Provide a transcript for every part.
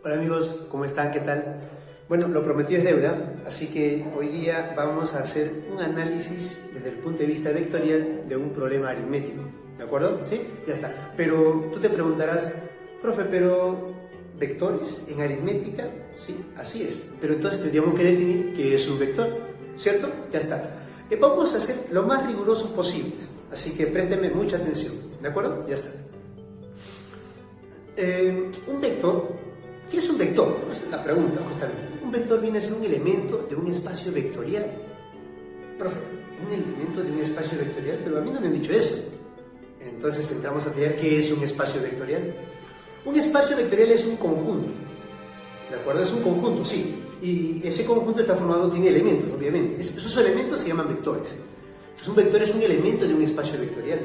Hola amigos, ¿cómo están? ¿Qué tal? Bueno, lo prometido es deuda, así que hoy día vamos a hacer un análisis desde el punto de vista vectorial de un problema aritmético, ¿de acuerdo? ¿Sí? Ya está. Pero tú te preguntarás, profe, pero ¿vectores en aritmética? Sí, así es. Pero entonces tendríamos que definir qué es un vector, ¿cierto? Ya está. Vamos a ser lo más rigurosos posibles, así que préstenme mucha atención, ¿de acuerdo? Ya está. Un vector, ¿qué es un vector? Esa es la pregunta, justamente. Un vector viene a ser un elemento de un espacio vectorial. Profe, un elemento de un espacio vectorial, pero a mí no me han dicho eso. Entonces entramos a estudiar qué es un espacio vectorial. Un espacio vectorial es un conjunto, ¿de acuerdo? Es un conjunto, sí. Y ese conjunto está formado, tiene elementos, obviamente. Esos elementos se llaman vectores. Entonces un vector es un elemento de un espacio vectorial.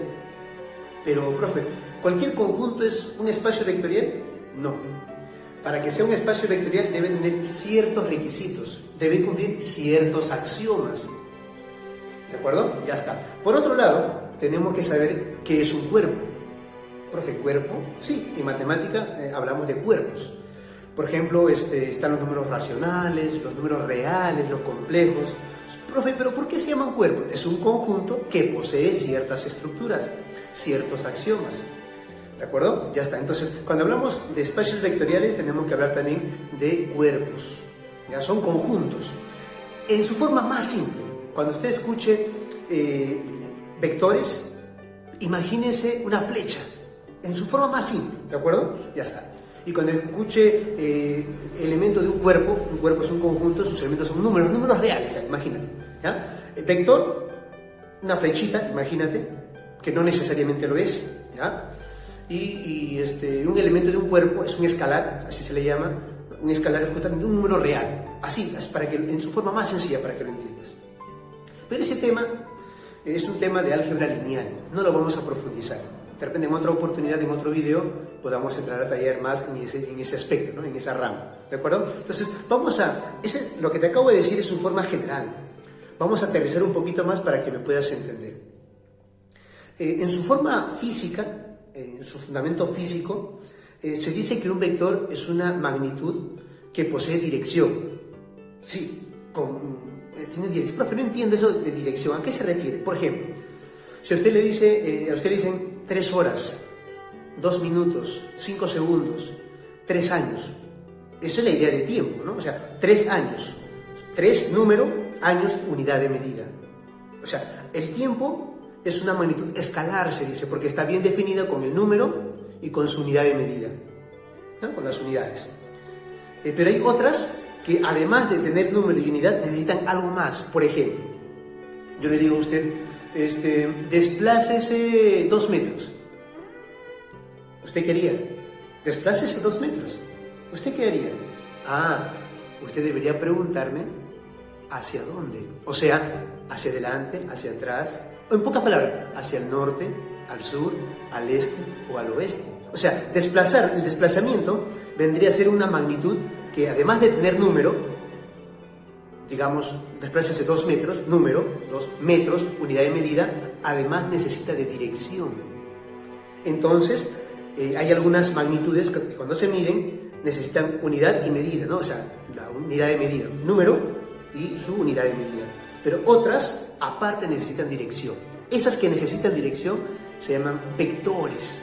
Pero, profe, ¿cualquier conjunto es un espacio vectorial? No. Para que sea un espacio vectorial debe tener ciertos requisitos, debe cumplir ciertos axiomas. ¿De acuerdo? Ya está. Por otro lado, tenemos que saber qué es un cuerpo. Profe, ¿cuerpo? Sí, en matemática hablamos de cuerpos. Por ejemplo, están los números racionales, los números reales, los complejos. Profe, ¿pero por qué se llaman cuerpos? Es un conjunto que posee ciertas estructuras, ciertos axiomas. ¿De acuerdo? Ya está. Entonces, cuando hablamos de espacios vectoriales, tenemos que hablar también de cuerpos. ¿Ya? Son conjuntos. En su forma más simple, cuando usted escuche vectores, imagínese una flecha. En su forma más simple, ¿de acuerdo? Ya está. Y cuando escuche elemento de un cuerpo es un conjunto, sus elementos son números reales, imagínate. ¿Ya? Vector, una flechita, imagínate, que no necesariamente lo es, ¿ya? Y un elemento de un cuerpo es un escalar, así se le llama. Un escalar es justamente un número real, así, para que, en su forma más sencilla, para que lo entiendas. Pero ese tema es un tema de álgebra lineal, no lo vamos a profundizar. De repente en otra oportunidad, en otro video, podamos entrar a tallar más en ese aspecto, ¿no? En esa rama, ¿de acuerdo? Entonces, lo que te acabo de decir es su forma general. Vamos a aterrizar un poquito más para que me puedas entender. En su forma física, en su fundamento físico, se dice que un vector es una magnitud que posee dirección. Sí, tiene dirección. Profe, no entiendo eso de dirección. ¿A qué se refiere? Por ejemplo, si a usted le dicen 3 horas, 2 minutos, 5 segundos, 3 años. Esa es la idea de tiempo, ¿no? O sea, 3 años. 3 número, años, unidad de medida. O sea, el tiempo es una magnitud escalar, se dice, porque está bien definida con el número y con su unidad de medida, ¿no? Con las unidades. Pero hay otras que además de tener número y unidad necesitan algo más. Por ejemplo, yo le digo a usted, desplácese 2 metros. ¿Usted qué haría? Desplácese 2 metros. ¿Usted qué haría? Usted debería preguntarme hacia dónde. O sea, hacia adelante, hacia atrás. O en pocas palabras, hacia el norte, al sur, al este o al oeste. O sea, el desplazamiento vendría a ser una magnitud que además de tener número, digamos, desplácese 2 metros, número, 2 metros, unidad de medida, además necesita de dirección. Entonces, hay algunas magnitudes que cuando se miden necesitan unidad y medida, ¿no? O sea, la unidad de medida, número y su unidad de medida. Pero otras, aparte, necesitan dirección. Esas que necesitan dirección se llaman vectores,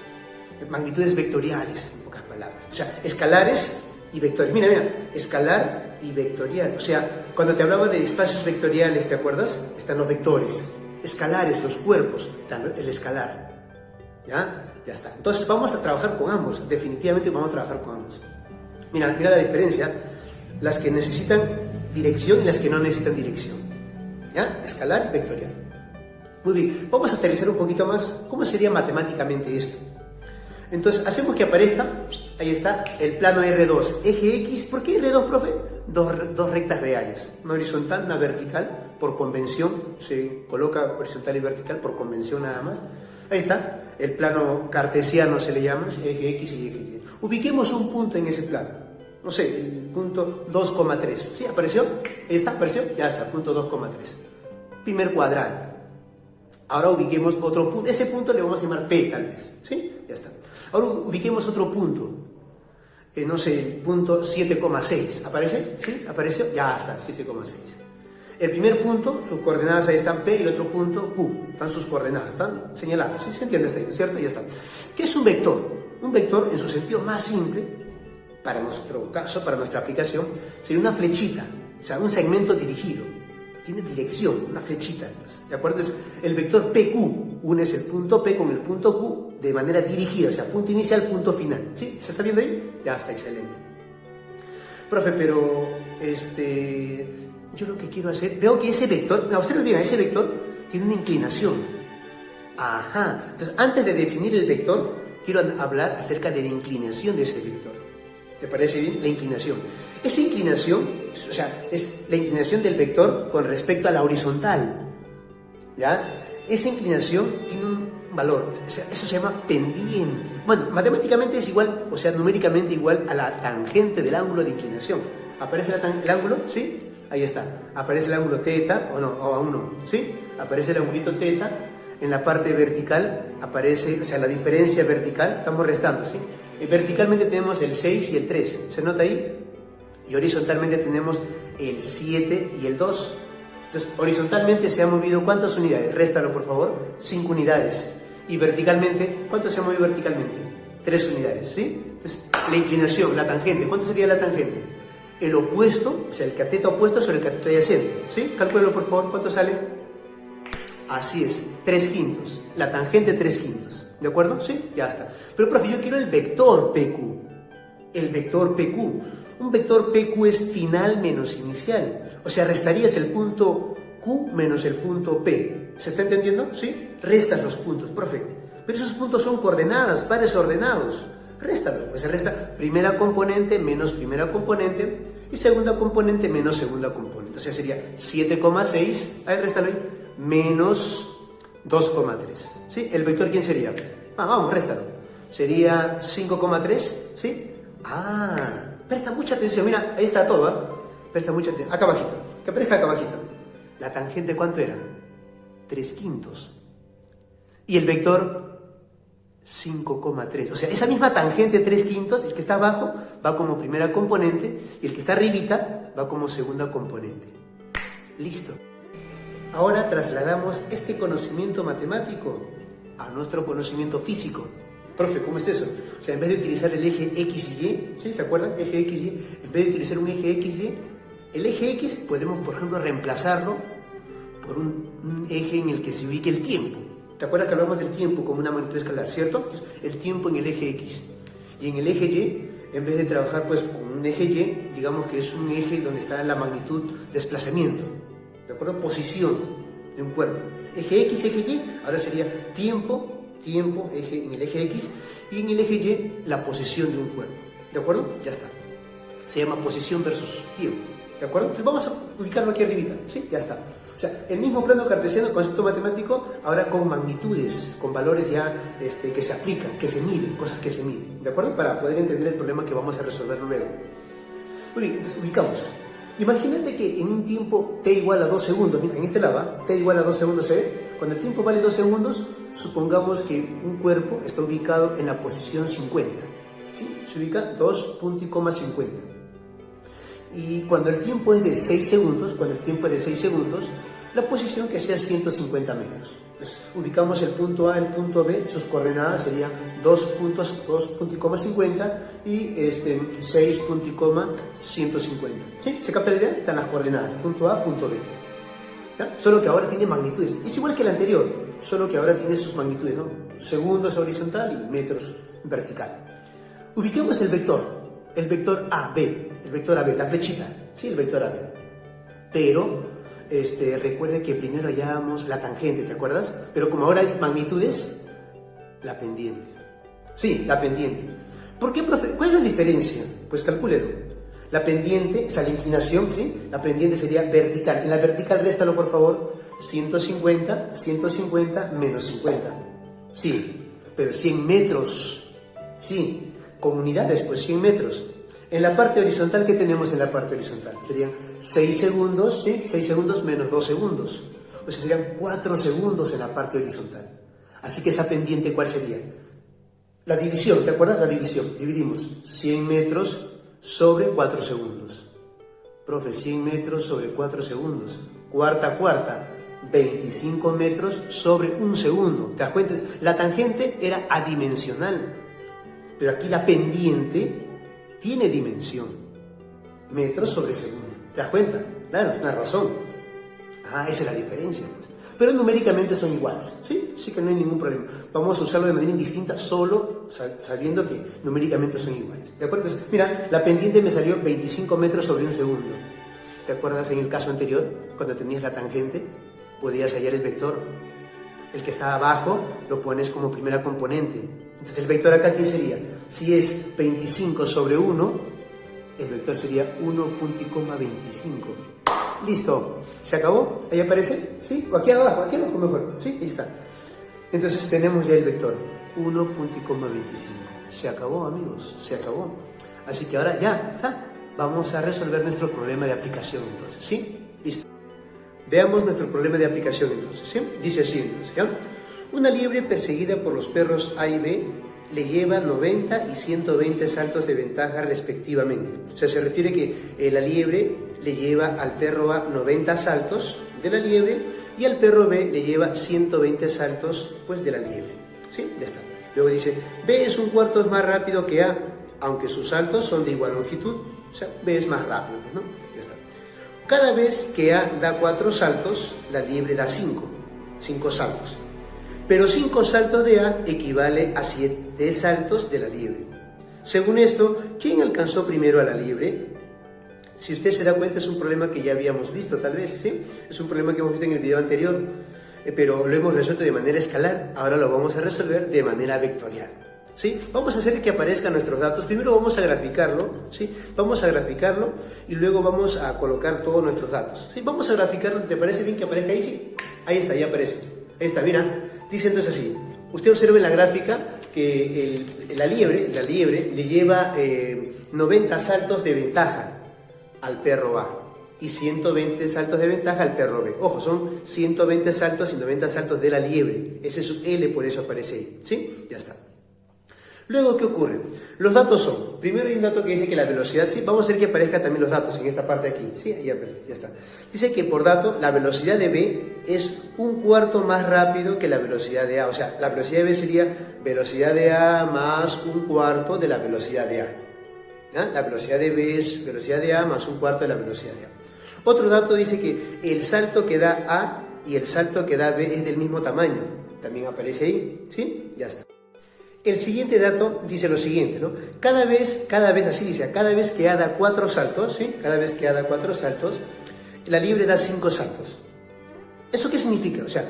magnitudes vectoriales, en pocas palabras. O sea, escalares y vectores. Mira, escalar y vectorial. O sea, cuando te hablaba de espacios vectoriales, ¿te acuerdas? Están los vectores. Escalares, los cuerpos, están el escalar. ¿Ya? Ya está. Entonces vamos a trabajar con ambos. Definitivamente vamos a trabajar con ambos. Mira la diferencia. Las que necesitan dirección y las que no necesitan dirección. ¿Ya? Escalar y vectorial. Muy bien. Vamos a aterrizar un poquito más. ¿Cómo sería matemáticamente esto? Entonces, hacemos que aparezca, ahí está, el plano R2, eje X. ¿Por qué R2, profe? Dos rectas reales, una horizontal, una vertical, por convención, se coloca horizontal y vertical por convención nada más. Ahí está, el plano cartesiano se le llama, eje X y eje Y. Ubiquemos un punto en ese plano, no sé, el punto 2,3. ¿Sí? ¿Apareció? Ahí está, ¿apareció? Ya está, punto 2,3. Primer cuadrante. Ahora ubiquemos otro punto, ese punto le vamos a llamar P tal vez, ¿sí? Ya está. Ahora ubiquemos otro punto. no sé, el punto 7,6. ¿Aparece? ¿Sí? ¿Apareció? Ya está, 7,6. El primer punto, sus coordenadas ahí están P, y el otro punto Q. Están sus coordenadas, están señaladas. ¿Sí? ¿Se entiende hasta ahí? ¿Cierto? Ya está. ¿Qué es un vector? Un vector, en su sentido más simple, para nuestro caso, para nuestra aplicación, sería una flechita, o sea, un segmento dirigido. Tiene dirección, una flechita. Entonces, ¿de acuerdo? Es el vector PQ. Unes el punto P con el punto Q de manera dirigida, o sea, punto inicial, punto final. ¿Sí? ¿Se está viendo ahí? Ya está, excelente. Profe, pero yo lo que quiero hacer, veo que ese vector, observen bien, ese vector tiene una inclinación. Ajá. Entonces, antes de definir el vector, quiero hablar acerca de la inclinación de ese vector. ¿Te parece bien? La inclinación. Esa inclinación, o sea, es la inclinación del vector con respecto a la horizontal. ¿Ya? Esa inclinación tiene un valor, o sea, eso se llama pendiente. Bueno, matemáticamente es igual, o sea, numéricamente igual a la tangente del ángulo de inclinación. ¿Aparece el ángulo? ¿Sí? Ahí está. Aparece el ángulo teta, o no, o aún no, ¿sí? Aparece el angulito teta. En la parte vertical aparece, o sea, la diferencia vertical, estamos restando, ¿sí? Verticalmente tenemos el 6 y el 3, ¿se nota ahí? Y horizontalmente tenemos el 7 y el 2. Entonces, horizontalmente se ha movido, ¿cuántas unidades? Réstalo, por favor, 5 unidades. Y verticalmente, ¿cuánto se ha movido verticalmente? 3 unidades, ¿sí? Entonces, la inclinación, la tangente, ¿cuánto sería la tangente? El opuesto, o sea, el cateto opuesto sobre el cateto adyacente, ¿sí? Cálculalo, por favor, ¿cuánto sale? Así es, 3/5, la tangente 3/5, ¿de acuerdo? Sí, ya está. Pero, profe, yo quiero el vector PQ. El vector PQ. Un vector PQ es final menos inicial. O sea, restarías el punto Q menos el punto P. ¿Se está entendiendo? ¿Sí? Restas los puntos, profe. Pero esos puntos son coordenadas, pares ordenados. Réstalo. Pues se resta primera componente menos primera componente y segunda componente menos segunda componente. O sea, sería 7,6. Ahí réstalo ahí. Menos 2,3. ¿Sí? ¿El vector quién sería? Vamos, réstalo. Sería 5,3. ¿Sí? Presta mucha atención. Mira, ahí está todo, ¿eh? Presta mucha atención. Acá abajito. Que aparezca acá abajito. ¿La tangente cuánto era? 3/5. Y el vector 5,3. O sea, esa misma tangente 3/5, el que está abajo va como primera componente y el que está arribita va como segunda componente. Listo. Ahora trasladamos este conocimiento matemático a nuestro conocimiento físico. Profe, ¿cómo es eso? O sea, en vez de utilizar el eje X y Y, ¿sí? ¿Se acuerdan? Eje X y Y. En vez de utilizar un eje X y Y, el eje X podemos, por ejemplo, reemplazarlo por un eje en el que se ubique el tiempo. ¿Te acuerdas que hablamos del tiempo como una magnitud escalar, cierto? Entonces, el tiempo en el eje X. Y en el eje Y, en vez de trabajar pues con un eje Y, digamos que es un eje donde está la magnitud desplazamiento. ¿De acuerdo? Posición de un cuerpo. Eje X, eje Y, ahora sería tiempo, en el eje X, y en el eje Y, la posición de un cuerpo. ¿De acuerdo? Ya está. Se llama posición versus tiempo. ¿De acuerdo? Entonces vamos a ubicarlo aquí arribita. ¿Sí? Ya está. O sea, el mismo plano cartesiano, concepto matemático, ahora con magnitudes, con valores ya que se aplican, que se miden, cosas que se miden. ¿De acuerdo? Para poder entender el problema que vamos a resolver luego. Muy bien, ubicamos. Imagínate que en un tiempo t igual a 2 segundos, mira, en este lado, t igual a 2 segundos, ¿se ve? Cuando el tiempo vale 2 segundos, supongamos que un cuerpo está ubicado en la posición 50. ¿Sí? Se ubica 2,50. Y cuando el tiempo es de 6 segundos, la posición que sea 150 metros. Entonces, ubicamos el punto A, el punto B, sus coordenadas serían 2,50 y 6,150. ¿Sí? ¿Se capta la idea? Están las coordenadas, punto A, punto B. ¿Ya? Solo que ahora tiene magnitudes. Es igual que el anterior, solo que ahora tiene sus magnitudes, ¿no? Segundos horizontal y metros vertical. Ubiquemos el vector AB, la flechita, ¿sí? El vector AB. Pero recuerde que primero hallábamos la tangente, ¿te acuerdas? Pero como ahora hay magnitudes, la pendiente. Sí, la pendiente. ¿Por qué, profe? ¿Cuál es la diferencia? Pues calcúlelo. La pendiente, o sea, la inclinación, ¿sí? La pendiente sería vertical. En la vertical, réstalo, por favor. 150 menos 50. Sí, pero 100 metros. Sí, con unidades, pues 100 metros. En la parte horizontal, ¿qué tenemos en la parte horizontal? Serían 6 segundos, ¿sí? 6 segundos menos 2 segundos. O sea, serían 4 segundos en la parte horizontal. Así que esa pendiente, ¿cuál sería? La división, ¿te acuerdas? La división. Dividimos 100 metros sobre 4 segundos. Profe, 100 metros sobre 4 segundos. Cuarta. 25 metros sobre 1 segundo. ¿Te das cuenta? La tangente era adimensional. Pero aquí la pendiente tiene dimensión. Metros sobre segundo. ¿Te das cuenta? Claro, es una razón. Esa es la diferencia. Pero numéricamente son iguales. ¿Sí? Sí que no hay ningún problema. Vamos a usarlo de manera indistinta solo sabiendo que numéricamente son iguales. ¿De acuerdo? Entonces, mira, la pendiente me salió 25 metros sobre 1 segundo. ¿Te acuerdas en el caso anterior? Cuando tenías la tangente, podías hallar el vector. El que está abajo lo pones como primera componente. Entonces el vector acá, ¿qué sería? Si es 25 sobre 1, el vector sería 1.25. Listo. ¿Se acabó? ¿Ahí aparece? ¿Sí? O aquí abajo mejor. ¿Sí? Ahí está. Entonces tenemos ya el vector 1.25. Se acabó, amigos. Se acabó. Así que ahora ya está. Vamos a resolver nuestro problema de aplicación entonces. ¿Sí? Listo. Veamos nuestro problema de aplicación entonces, ¿sí? Dice así entonces, ¿ya? Una liebre perseguida por los perros A y B le lleva 90 y 120 saltos de ventaja respectivamente. O sea, se refiere que la liebre le lleva al perro A 90 saltos de la liebre y al perro B le lleva 120 saltos pues de la liebre. ¿Sí? Ya está. Luego dice, B es un cuarto más rápido que A, aunque sus saltos son de igual longitud. O sea, B es más rápido, ¿no? Ya está. Cada vez que A da 4 saltos, la liebre da 5 saltos. Pero 5 saltos de A equivale a 7 saltos de la liebre. Según esto, ¿quién alcanzó primero a la liebre? Si usted se da cuenta, es un problema que ya habíamos visto, tal vez, ¿sí? Es un problema que hemos visto en el video anterior, pero lo hemos resuelto de manera escalar. Ahora lo vamos a resolver de manera vectorial. ¿Sí? Vamos a hacer que aparezcan nuestros datos. Primero vamos a graficarlo, ¿sí? Vamos a graficarlo y luego vamos a colocar todos nuestros datos, ¿sí? Vamos a graficarlo. ¿Te parece bien que aparezca ahí? Sí. Ahí está, ya aparece. Ahí está, mira. Dice entonces así. Usted observa en la gráfica que la liebre le lleva 90 saltos de ventaja al perro A y 120 saltos de ventaja al perro B. Ojo, son 120 saltos y 90 saltos de la liebre. Ese es su L, por eso aparece ahí, ¿sí? Ya está. Luego, ¿qué ocurre? Los datos son, primero hay un dato que dice que la velocidad, sí, vamos a hacer que aparezca también los datos en esta parte de aquí, sí, ahí aparece, ya está. Dice que por dato, la velocidad de B es un cuarto más rápido que la velocidad de A, o sea, la velocidad de B sería velocidad de A más un cuarto de la velocidad de A. ¿Ya? La velocidad de B es velocidad de A más un cuarto de la velocidad de A. Otro dato dice que el salto que da A y el salto que da B es del mismo tamaño, también aparece ahí, ¿sí? Ya está. El siguiente dato dice lo siguiente, ¿no? Cada vez, así dice, cada vez que A da 4 saltos, ¿sí? Cada vez que A da 4 saltos, la liebre da 5 saltos. ¿Eso qué significa? O sea,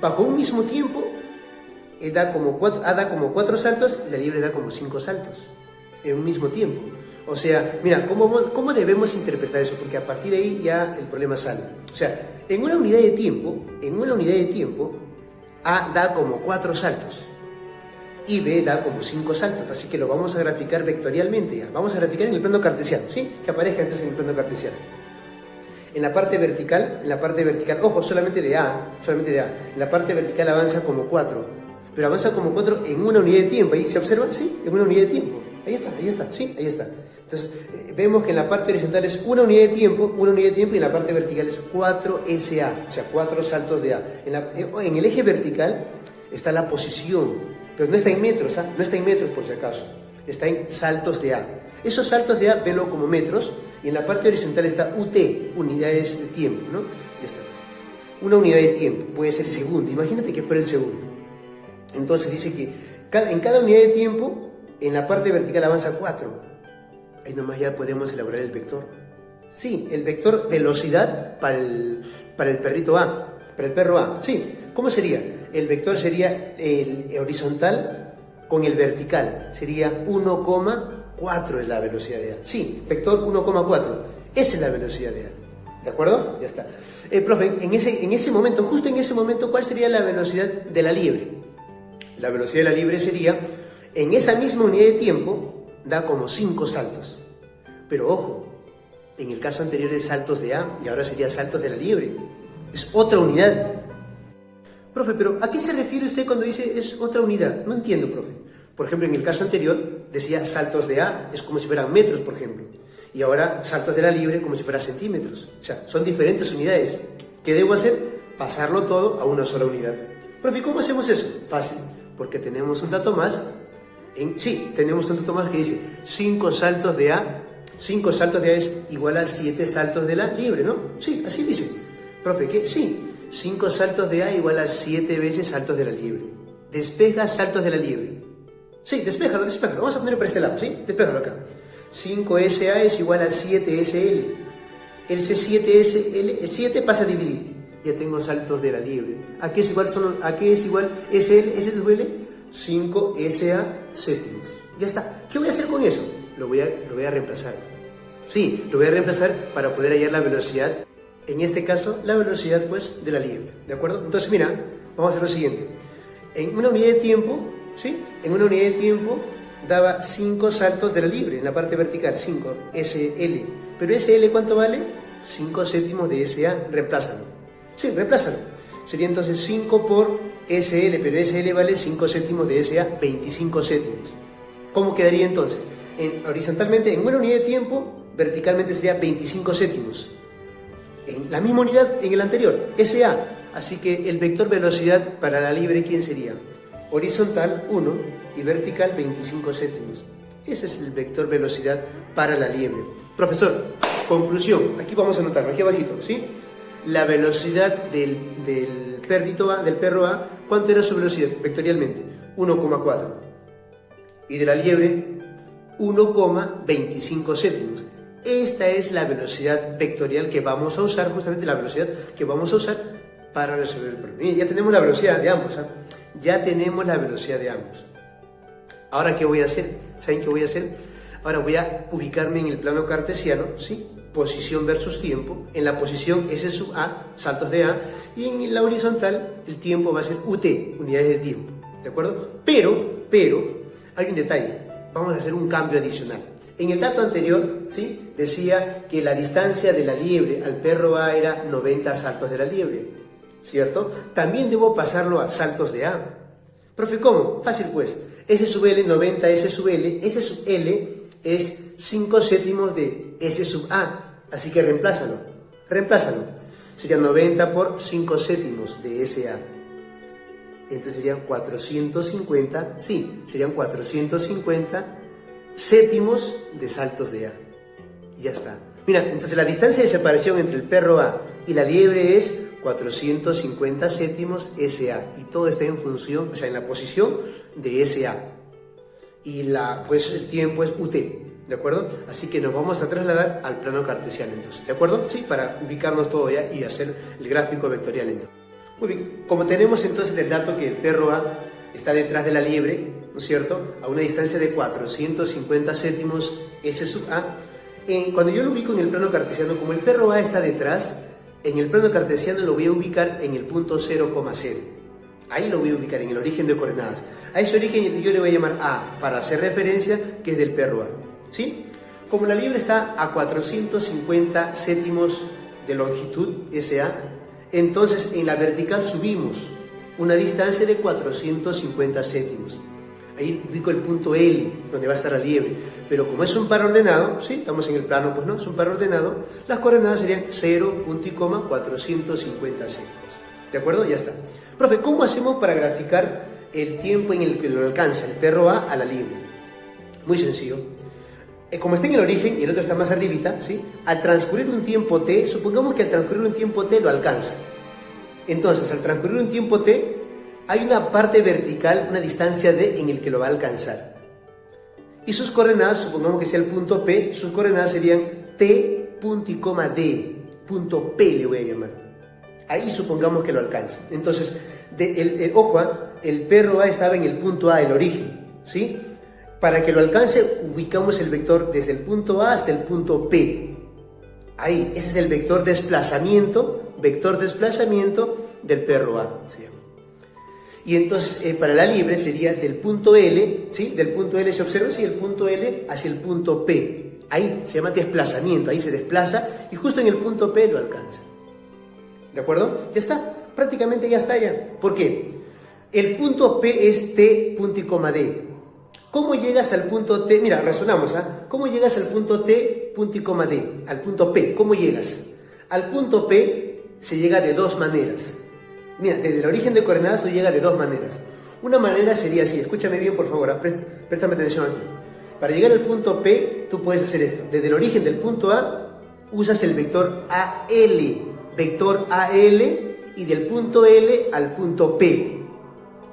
bajo un mismo tiempo, A da como 4 saltos y la liebre da como 5 saltos. En un mismo tiempo. O sea, mira, ¿cómo debemos interpretar eso? Porque a partir de ahí ya el problema sale. O sea, en una unidad de tiempo, A da como 4 saltos. Y B da como 5 saltos, así que lo vamos a graficar vectorialmente ya. Vamos a graficar en el plano cartesiano, ¿sí? Que aparezca entonces en el plano cartesiano. En la parte vertical, ojo, solamente de A, en la parte vertical avanza como 4, pero avanza como 4 en una unidad de tiempo, ¿ahí se observa? Sí, en una unidad de tiempo. Ahí está, sí, ahí está. Entonces, vemos que en la parte horizontal es una unidad de tiempo, y en la parte vertical es 4 SA, o sea, 4 saltos de A. En el eje vertical está la posición, pero no está en metros, ¿ah? No está en metros por si acaso, está en saltos de A. Esos saltos de A, velo como metros, y en la parte horizontal está UT, unidades de tiempo, ¿no? Ya está. Una unidad de tiempo, puede ser segundo, imagínate que fuera el segundo. Entonces dice que en cada unidad de tiempo, en la parte vertical avanza 4. Ahí nomás ya podemos elaborar el vector. Sí, el vector velocidad para el perrito A, para el perro A, sí. ¿Cómo sería? El vector sería el horizontal con el vertical. Sería 1,4 es la velocidad de A. Sí, vector 1,4. Esa es la velocidad de A. ¿De acuerdo? Ya está. Profe, en ese momento, justo en ese momento, ¿cuál sería la velocidad de la liebre? La velocidad de la liebre sería, en esa misma unidad de tiempo, da como 5 saltos. Pero ojo, en el caso anterior es saltos de A y ahora sería saltos de la liebre. Es otra unidad. Profe, pero ¿a qué se refiere usted cuando dice es otra unidad? No entiendo, profe. Por ejemplo, en el caso anterior decía saltos de A, es como si fueran metros, por ejemplo. Y ahora saltos de la libre como si fueran centímetros. O sea, son diferentes unidades. ¿Qué debo hacer? Pasarlo todo a una sola unidad. Profe, ¿cómo hacemos eso? Fácil, porque tenemos un dato más. Tenemos un dato más que dice 5 saltos de A. 5 saltos de A es igual a 7 saltos de la libre, ¿no? Sí, así dice. Profe, ¿qué? Sí, 5 saltos de A igual a 7 veces saltos de la libre. Despeja saltos de la libre. Sí, despéjalo. Vamos a ponerlo para este lado, ¿sí? Despéjalo acá. 5SA es igual a 7SL. El C7SL, 7 pasa a dividir. Ya tengo saltos de la libre. ¿A qué es igual SL? SL, 5SA séptimos. Ya está. ¿Qué voy a hacer con eso? Lo voy a reemplazar. Sí, lo voy a reemplazar para poder hallar la velocidad. En este caso, la velocidad, pues, de la libre. ¿De acuerdo? Entonces, mira, vamos a hacer lo siguiente. En una unidad de tiempo, ¿sí? En una unidad de tiempo daba 5 saltos de la libre, en la parte vertical, 5, SL. Pero SL, ¿cuánto vale? 5 séptimos de SA, reemplázalo. Sí, reemplázalo. Sería entonces 5 por SL, pero SL vale 5 séptimos de SA, 25 séptimos. ¿Cómo quedaría entonces? Horizontalmente, en una unidad de tiempo, verticalmente sería 25 séptimos. En la misma unidad, en el anterior, SA. Así que el vector velocidad para la libre, ¿quién sería? Horizontal 1 y vertical 25 séptimos. Ese es el vector velocidad para la liebre. Profesor, conclusión, aquí vamos a anotarlo, aquí abajito, ¿sí? La velocidad del perro A, ¿cuánto era su velocidad vectorialmente? 1,4. Y de la liebre, 1,25 séptimos. Esta es la velocidad vectorial que vamos a usar, justamente la velocidad que vamos a usar para resolver el problema. Y ya tenemos la velocidad de ambos, ¿eh? Ya tenemos la velocidad de ambos. Ahora, ¿qué voy a hacer? ¿Saben qué voy a hacer? Ahora voy a ubicarme en el plano cartesiano, ¿sí? Posición versus tiempo. En la posición S sub A, saltos de A, y en la horizontal el tiempo va a ser UT, unidades de tiempo, ¿de acuerdo? Pero, hay un detalle. Vamos a hacer un cambio adicional. En el dato anterior, ¿sí? Decía que la distancia de la liebre al perro A era 90 saltos de la liebre, ¿cierto? También debo pasarlo a saltos de A. Profe, ¿cómo? Fácil pues. S sub L, 90 S sub L. S sub L es 5 séptimos de S sub A. Así que reemplázalo. Sería 90 por 5 séptimos de SA. Entonces serían 450, serían 450 séptimos de saltos de A. Y ya está. Mira, entonces la distancia de separación entre el perro A y la liebre es 450 séptimos SA. Y todo está en función, o sea, en la posición de SA. Y el tiempo es UT, ¿de acuerdo? Así que nos vamos a trasladar al plano cartesiano entonces, ¿de acuerdo? Sí, para ubicarnos todo ya y hacer el gráfico vectorial entonces. Muy bien, como tenemos entonces el dato que el perro A está detrás de la liebre, ¿no es cierto? A una distancia de 450 séptimos S sub A. Cuando yo lo ubico en el plano cartesiano, como el perro A está detrás, en el plano cartesiano lo voy a ubicar en el punto 0,0. Ahí lo voy a ubicar en el origen de coordenadas. A ese origen yo le voy a llamar A para hacer referencia que es del perro A, ¿sí? Como la liebre está a 450 séptimos de longitud SA, entonces en la vertical subimos una distancia de 450 séptimos. Ahí ubico el punto L, donde va a estar la liebre. Pero como es un par ordenado, ¿sí? Estamos en el plano, pues no, es un par ordenado, las coordenadas serían 0,450 séptimos. ¿De acuerdo? Ya está. Profe, ¿cómo hacemos para graficar el tiempo en el que lo alcanza el perro A la liebre? Muy sencillo. Como está en el origen y el otro está más arribita, ¿sí? Al transcurrir un tiempo t, supongamos que al transcurrir un tiempo t lo alcanza. Entonces, al transcurrir un tiempo t, hay una parte vertical, una distancia d en el que lo va a alcanzar. Y sus coordenadas, supongamos que sea el punto P, sus coordenadas serían T, punto y coma D, punto P le voy a llamar. Ahí supongamos que lo alcanza. Entonces, ojo, el perro A estaba en el punto A, el origen, ¿sí? Para que lo alcance, ubicamos el vector desde el punto A hasta el punto P. Ahí, ese es el vector desplazamiento del perro A, ¿sí? Y entonces, para la liebre sería del punto L, ¿sí? Del punto L se observa, sí, el punto L hacia el punto P. Ahí se llama desplazamiento, ahí se desplaza y justo en el punto P lo alcanza. ¿De acuerdo? Ya está, prácticamente ya está ya. ¿Por qué? El punto P es T, punto y coma D. ¿Cómo llegas al punto T? Mira, razonamos, ¿ah? ¿Cómo llegas al punto T, punto y coma D? Al punto P, ¿cómo llegas? Al punto P se llega de dos maneras. Mira, desde el origen de coordenadas se llega de dos maneras. Una manera sería así, escúchame bien por favor, préstame atención aquí. Para llegar al punto P, tú puedes hacer esto. Desde el origen del punto A, usas el vector AL, y del punto L al punto P.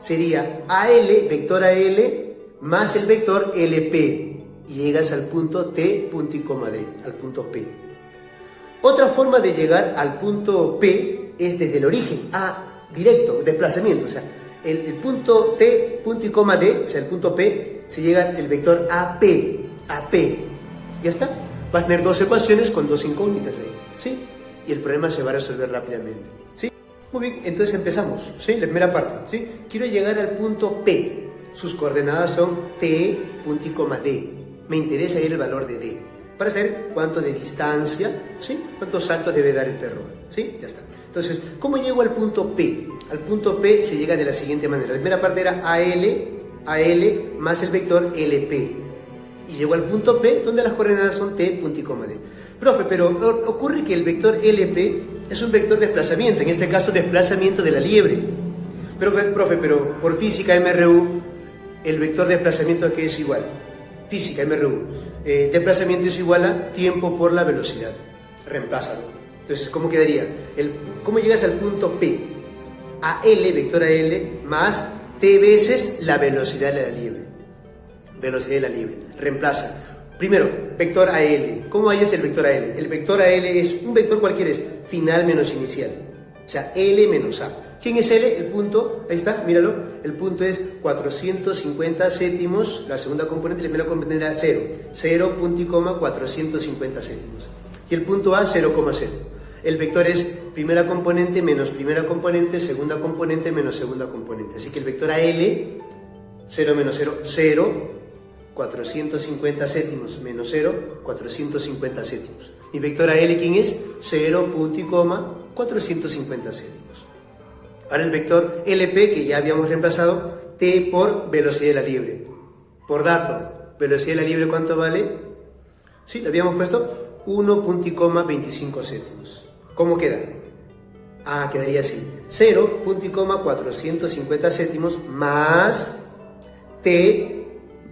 Sería AL, vector AL, más el vector LP. Y llegas al punto T, punto y coma D, al punto P. Otra forma de llegar al punto P es desde el origen, A, directo, desplazamiento. O sea, el punto T, punto y coma D, o sea, el punto P, se llega el vector AP. ¿Ya está? Vas a tener dos ecuaciones con dos incógnitas ahí, ¿sí? Y el problema se va a resolver rápidamente, ¿sí? Muy bien, entonces empezamos, ¿sí? La primera parte, ¿sí? Quiero llegar al punto P. Sus coordenadas son T, punto y coma D. Me interesa ir el valor de D, para saber cuánto de distancia, ¿sí? Cuántos saltos debe dar el perro, ¿sí? Ya está. Entonces, ¿cómo llego al punto P? Al punto P se llega de la siguiente manera. La primera parte era AL más el vector LP. Y llego al punto P, donde las coordenadas son T, punto y coma D. Profe, pero ocurre que el vector LP es un vector de desplazamiento, en este caso desplazamiento de la liebre. Pero, profe, pero por física MRU, el vector de desplazamiento ¿a qué es igual? Física MRU. Desplazamiento es igual a tiempo por la velocidad. Reemplázalo. Entonces, ¿cómo quedaría? ¿Cómo llegas al punto P? AL, vector AL, más T veces la velocidad de la liebre. Velocidad de la liebre. Reemplaza. Primero, vector AL. ¿Cómo hallas el vector AL? El vector AL es un vector cualquiera, es final menos inicial. O sea, L menos A. ¿Quién es L? El punto, ahí está, míralo. El punto es 450 cétimos, la segunda componente, la primera componente era 0. 0, punto y coma, 450 cétimos. Y el punto A, 0,0. El vector es primera componente menos primera componente, segunda componente menos segunda componente. Así que el vector AL, 0 menos 0, 0, 450 cétimos, menos 0, 450 cétimos. Mi vector AL, ¿quién es? 0, punto y coma, 450 cétimos. Ahora el vector LP, que ya habíamos reemplazado, T por velocidad de la liebre. Por dato, velocidad de la liebre, ¿cuánto vale? Sí, lo habíamos puesto 1, punto y coma, 25 cétimos. ¿Cómo queda? Quedaría así. 0, punto y coma, 450 cétimos más T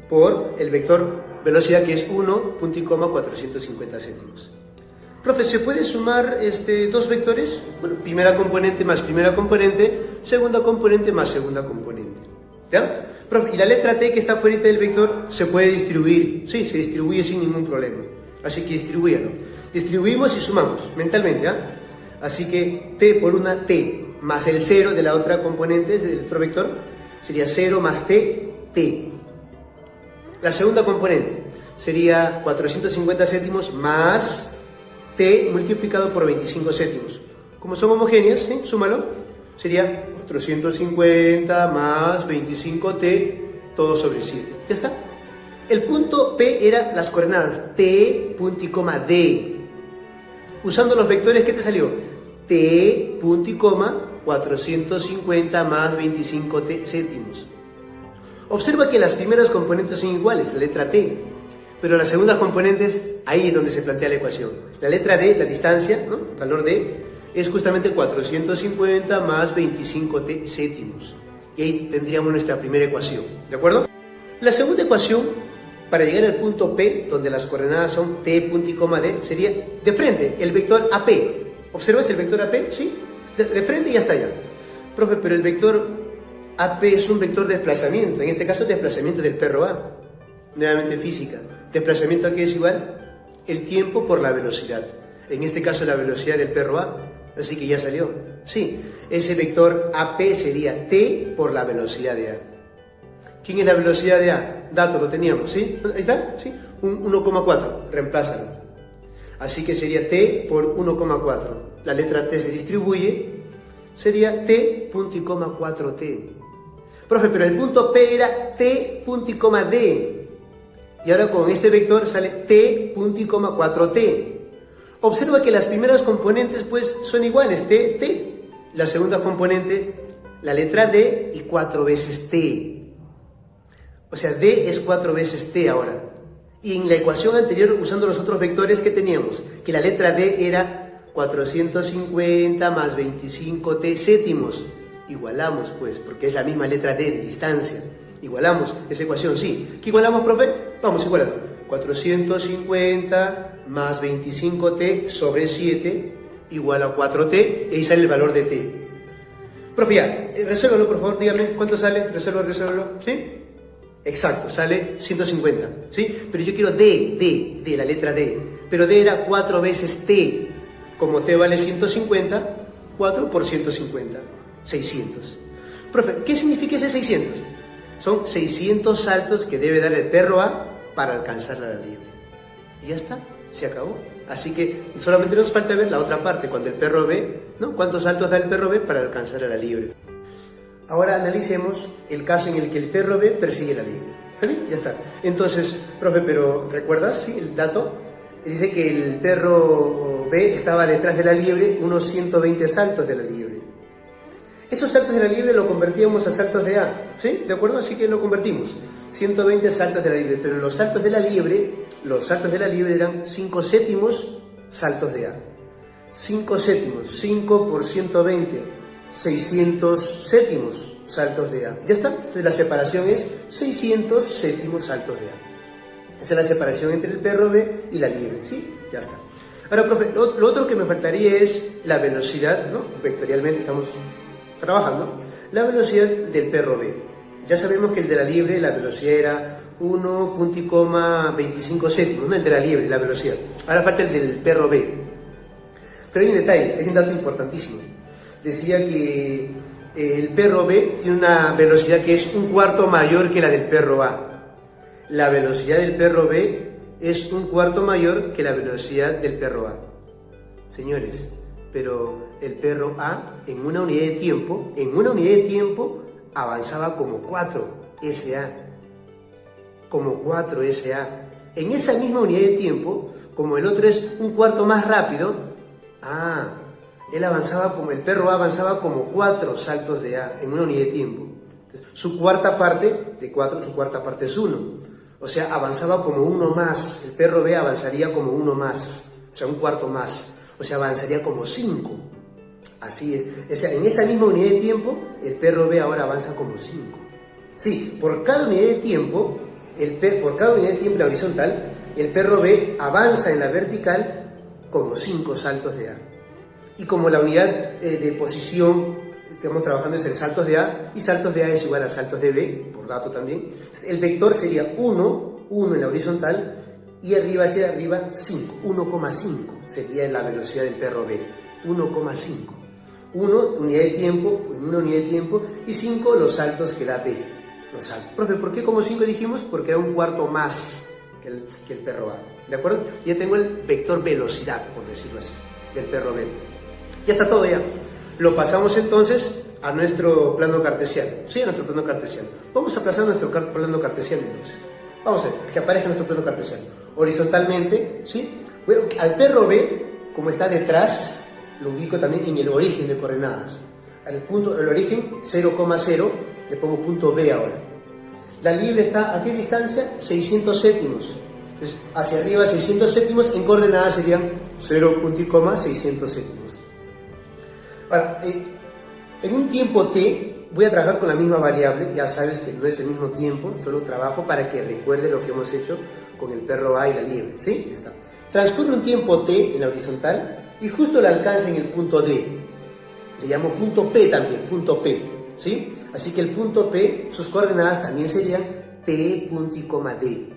por el vector velocidad, que es 1, punto y coma, 450 cétimos. Profe, ¿se puede sumar dos vectores? Bueno, primera componente más primera componente, segunda componente más segunda componente. ¿Ya? Profe, y la letra T que está fuera del vector se puede distribuir. Sí, se distribuye sin ningún problema. Así que distribúyalo. Distribuimos y sumamos mentalmente, ¿ya? Así que T por una T más el 0 de la otra componente, del otro vector, sería 0 más T, T. La segunda componente sería 450 cétimos más T multiplicado por 25 cétimos. Como son homogéneas, ¿sí? Súmalo. Sería 450 más 25T, todo sobre 7. ¿Ya está? El punto P era las coordenadas T, punto y coma, D. Usando los vectores, ¿qué te salió? T, punto y coma, 450 más 25T cétimos. Observa que las primeras componentes son iguales, la letra T. Pero las segundas componentes, ahí es donde se plantea la ecuación. La letra D, la distancia, ¿no? El valor D, es justamente 450 más 25T cétimos. Y ahí tendríamos nuestra primera ecuación, ¿de acuerdo? La segunda ecuación, para llegar al punto P, donde las coordenadas son T, punto y coma, D, sería de frente, el vector AP. ¿Observas el vector AP? ¿Sí? De frente y hasta allá. Profe, pero el vector AP es un vector de desplazamiento. En este caso, desplazamiento del perro A. Nuevamente física. ¿Desplazamiento a qué es igual? El tiempo por la velocidad. En este caso, la velocidad del perro A. Así que ya salió. Sí, ese vector AP sería T por la velocidad de A. ¿Quién es la velocidad de A? Dato, lo teníamos, ¿sí? Ahí está, ¿sí? Un 1,4, reemplázalo. Así que sería T por 1,4. La letra T se distribuye, sería T, punto y coma, 4T. Profe, pero el punto P era T, punto y coma, D. Y ahora con este vector sale T, punto y coma, 4T. Observa que las primeras componentes pues son iguales, T, T. La segunda componente, la letra D y 4 veces T. O sea, d es 4 veces t ahora. Y en la ecuación anterior, usando los otros vectores que teníamos, que la letra d era 450 más 25t séptimos. Igualamos, pues, porque es la misma letra d de distancia. Igualamos esa ecuación, sí. ¿Qué igualamos, profe? Vamos a igualar. 450 más 25t sobre 7 igual a 4t, y ahí sale el valor de t. Profe, ya, resuélvalo, por favor, dígame, ¿cuánto sale? Resuélvalo, ¿sí? Exacto, sale 150, ¿sí? Pero yo quiero d, la letra d. Pero d era 4 veces t. Como t vale 150, 4 por 150, 600. Profe, ¿qué significa ese 600? Son 600 saltos que debe dar el perro A para alcanzar la liebre. Y ya está, se acabó. Así que solamente nos falta ver la otra parte, cuando el perro B, ¿no? ¿Cuántos saltos da el perro B para alcanzar a la liebre? Ahora analicemos el caso en el que el perro B persigue la liebre. ¿Está bien? Ya está. Entonces, profe, pero ¿recuerdas? Sí, el dato dice que el perro B estaba detrás de la liebre unos 120 saltos de la liebre. Esos saltos de la liebre lo convertíamos a saltos de A, ¿sí? ¿De acuerdo? Así que lo convertimos. 120 saltos de la liebre, pero los saltos de la liebre eran 5 séptimos saltos de A. 5 séptimos, 5 por 120, 600 séptimos saltos de A. ¿Ya está? Entonces la separación es 600 séptimos saltos de A. Esa es la separación entre el perro B y la liebre, ¿sí? Ya está. Ahora, profe, lo otro que me faltaría es la velocidad, ¿no? Vectorialmente estamos trabajando, la velocidad del perro B. Ya sabemos que el de la liebre, la velocidad era 1.25 séptimos, ¿no? El de la liebre, la velocidad. Ahora falta el del perro B. Pero hay un detalle, hay un dato importantísimo. Decía que el perro B tiene una velocidad que es un cuarto mayor que la del perro A. La velocidad del perro B es un cuarto mayor que la velocidad del perro A. Señores, pero el perro A en una unidad de tiempo, avanzaba como 4 SA. Como 4 SA. En esa misma unidad de tiempo, como el otro es un cuarto más rápido, el perro A avanzaba como 4 saltos de A en una unidad de tiempo. Entonces, su cuarta parte de 4, su cuarta parte es 1. O sea, avanzaba como 1 más. El perro B avanzaría como 1 más. O sea, un cuarto más. O sea, avanzaría como 5. Así es. O sea, en esa misma unidad de tiempo, el perro B ahora avanza como 5. Sí, por cada unidad de tiempo, la horizontal, el perro B avanza en la vertical como 5 saltos de A. Y como la unidad de posición que estamos trabajando es el saltos de A, y saltos de A es igual a saltos de B, por dato también, el vector sería 1 en la horizontal, y arriba hacia arriba 5, 1,5 sería la velocidad del perro B, 1,5. 1 unidad de tiempo, en una unidad de tiempo, y 5 los saltos que da B. Los saltos. Profe, ¿por qué como 5 dijimos? Porque era un cuarto más que el perro A. ¿De acuerdo? Ya tengo el vector velocidad, por decirlo así, del perro B. Ya está todo ya. Lo pasamos entonces a nuestro plano cartesiano. Sí, a nuestro plano cartesiano. Vamos a pasar a nuestro plano cartesiano entonces. Vamos a ver, que aparezca nuestro plano cartesiano. Horizontalmente, ¿sí? Bueno, al perro B, como está detrás, lo ubico también en el origen de coordenadas. El origen 0,0, le pongo punto B ahora. La liebre está ¿a qué distancia? 600 séptimos. Entonces, hacia arriba 600 séptimos, en coordenadas serían 0,600 séptimos. Ahora, en un tiempo t, voy a trabajar con la misma variable, ya sabes que no es el mismo tiempo, solo trabajo para que recuerde lo que hemos hecho con el perro A y la liebre, ¿sí? Ya está. Transcurre un tiempo t en la horizontal y justo la alcanza en el punto D. Le llamo punto P también, punto P, ¿sí? Así que el punto P, sus coordenadas también serían T, punto y coma D.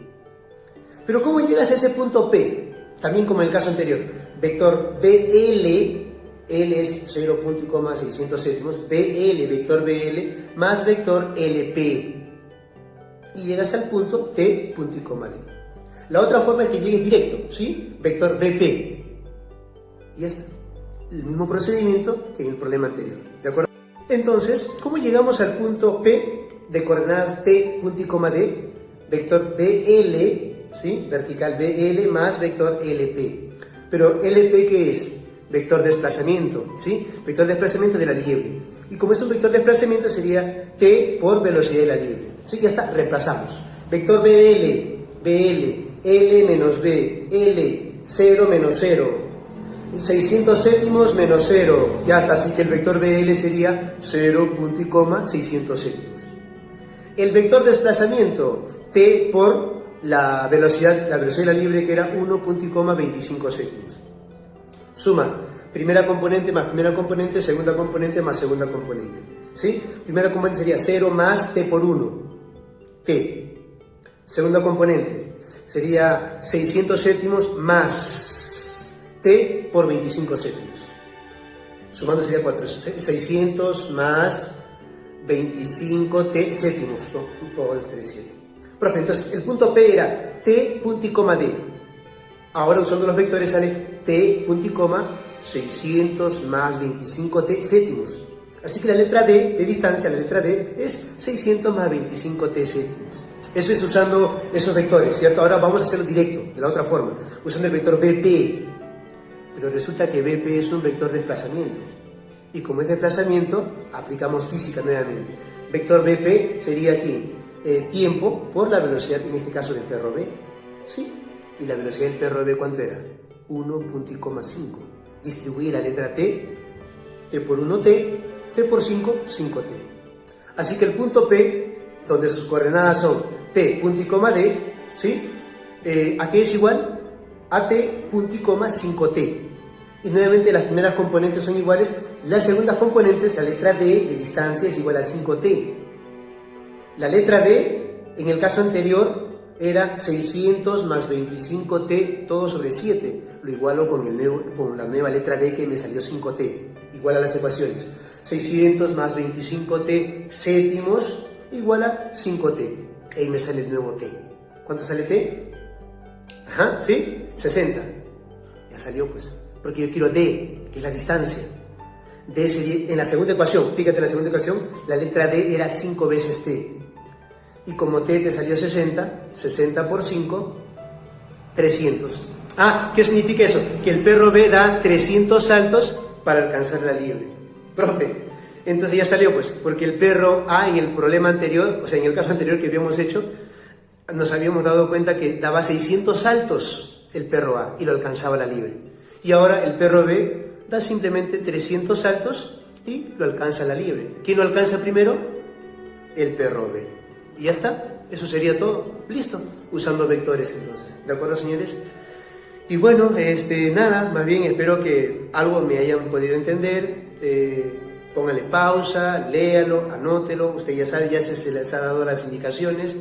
Pero ¿cómo llegas a ese punto P? También como en el caso anterior, vector BL, L es 0,600 séptimos, BL, vector BL, más vector LP. Y llegas al punto T, punto y coma D. La otra forma es que llegues directo, ¿sí? Vector BP. Y ya está. El mismo procedimiento que en el problema anterior, ¿de acuerdo? Entonces, ¿cómo llegamos al punto P de coordenadas T, punto y coma D? Vector BL, ¿sí? Vertical BL más vector LP. Pero LP, ¿qué es? Vector desplazamiento, ¿sí? Vector desplazamiento de la liebre. Y como es un vector desplazamiento, sería T por velocidad de la liebre. Sí, ya está, reemplazamos. Vector BL, L menos B, L, 0 menos 0, 600 séptimos menos 0, ya está, así que el vector BL sería 0, punto y coma, 600 séptimos. El vector desplazamiento, T por la velocidad de la libre, que era 1, punto y coma, 25 séptimos. Suma, primera componente más primera componente, segunda componente más segunda componente. ¿Sí? Primera componente sería 0 más T por 1, T. Segunda componente sería 600 séptimos más T por 25 séptimos. Sumando sería 600 más 25 T séptimos, ¿no? Todo el 37. Profe, entonces el punto P era T punto y coma D. Ahora usando los vectores sale T punto y coma 600 más 25 T séptimos. Así que la letra D de distancia, la letra D es 600 más 25 T séptimos. Eso es usando esos vectores, ¿cierto? Ahora vamos a hacerlo directo, de la otra forma, usando el vector BP. Pero resulta que BP es un vector de desplazamiento. Y como es desplazamiento, aplicamos física nuevamente. Vector BP sería aquí tiempo por la velocidad, en este caso del perro B. ¿Sí? Y la velocidad del perro B, ¿cuánto era? 1,5. Distribuye la letra T, T por 1T, T por 5, 5T. Así que el punto P, donde sus coordenadas son T, punto y coma D, ¿sí? Aquí es igual a T, punto y coma, 5T. Y nuevamente las primeras componentes son iguales, las segundas componentes, la letra D de distancia es igual a 5T. La letra D, en el caso anterior, era 600 más 25T, todo sobre 7. Lo igualo con la nueva letra D que me salió 5T, igual a las ecuaciones. 600 más 25T séptimos igual a 5T. Ahí me sale el nuevo T. ¿Cuánto sale T? Ajá, ¿sí? 60. Ya salió pues, porque yo quiero D, que es la distancia. D sería, en la segunda ecuación, fíjate en la segunda ecuación, la letra D era 5 veces T. Y como T te salió 60, 60 por 5, 300. Ah, ¿qué significa eso? Que el perro B da 300 saltos para alcanzar la libre. Profe, entonces ya salió pues, porque el perro A en el problema anterior, o sea, en el caso anterior que habíamos hecho, nos habíamos dado cuenta que daba 600 saltos el perro A y lo alcanzaba la libre. Y ahora el perro B da simplemente 300 saltos y lo alcanza la libre. ¿Quién lo alcanza primero? El perro B. Y ya está, eso sería todo, listo, usando vectores entonces, ¿de acuerdo, señores? Y bueno, nada, más bien espero que algo me hayan podido entender, póngale pausa, léalo, anótelo, usted ya sabe, ya se les ha dado las indicaciones,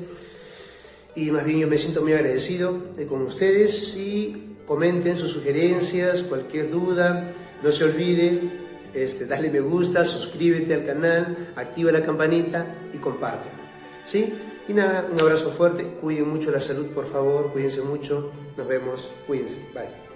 y más bien yo me siento muy agradecido con ustedes, y comenten sus sugerencias, cualquier duda, no se olvide, dale me gusta, suscríbete al canal, activa la campanita y comparte. ¿Sí? Y nada, un abrazo fuerte, cuiden mucho la salud, por favor, cuídense mucho, nos vemos, cuídense, bye.